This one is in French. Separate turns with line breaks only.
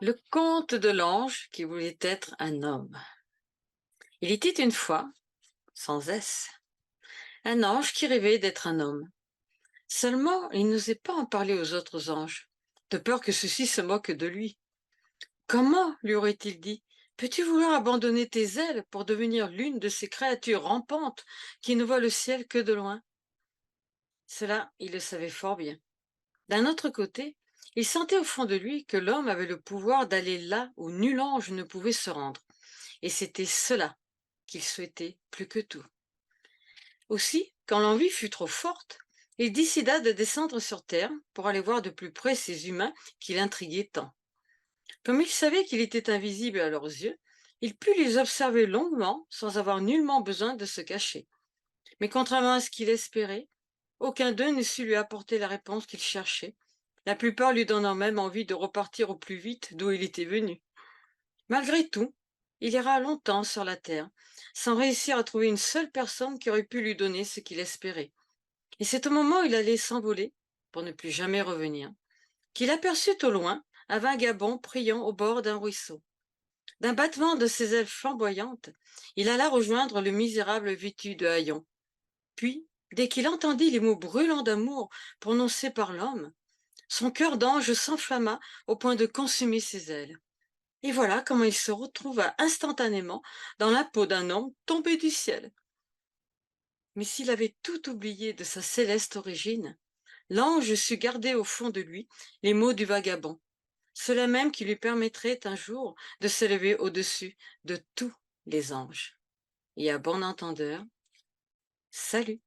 Le conte de l'ange qui voulait être un homme. Il était une fois, sans S, un ange qui rêvait d'être un homme. Seulement, il n'osait pas en parler aux autres anges, de peur que ceux-ci se moquent de lui. Comment, lui aurait-il dit, peux-tu vouloir abandonner tes ailes pour devenir l'une de ces créatures rampantes qui ne voient le ciel que de loin? Cela, il le savait fort bien. D'un autre côté, il sentait au fond de lui que l'homme avait le pouvoir d'aller là où nul ange ne pouvait se rendre. Et c'était cela qu'il souhaitait plus que tout. Aussi, quand l'envie fut trop forte, il décida de descendre sur Terre pour aller voir de plus près ces humains qui l'intriguaient tant. Comme il savait qu'il était invisible à leurs yeux, il put les observer longuement sans avoir nullement besoin de se cacher. Mais contrairement à ce qu'il espérait, aucun d'eux ne sut lui apporter la réponse qu'il cherchait, la plupart lui donnant même envie de repartir au plus vite d'où il était venu. Malgré tout, il ira longtemps sur la terre, sans réussir à trouver une seule personne qui aurait pu lui donner ce qu'il espérait. Et c'est au moment où il allait s'envoler, pour ne plus jamais revenir, qu'il aperçut au loin un vagabond priant au bord d'un ruisseau. D'un battement de ses ailes flamboyantes, il alla rejoindre le misérable vêtu de haillons. Puis, dès qu'il entendit les mots brûlants d'amour prononcés par l'homme, son cœur d'ange s'enflamma au point de consumer ses ailes. Et voilà comment il se retrouva instantanément dans la peau d'un homme tombé du ciel. Mais s'il avait tout oublié de sa céleste origine, l'ange sut garder au fond de lui les mots du vagabond, cela même qui lui permettrait un jour de s'élever au-dessus de tous les anges. Et à bon entendeur, salut!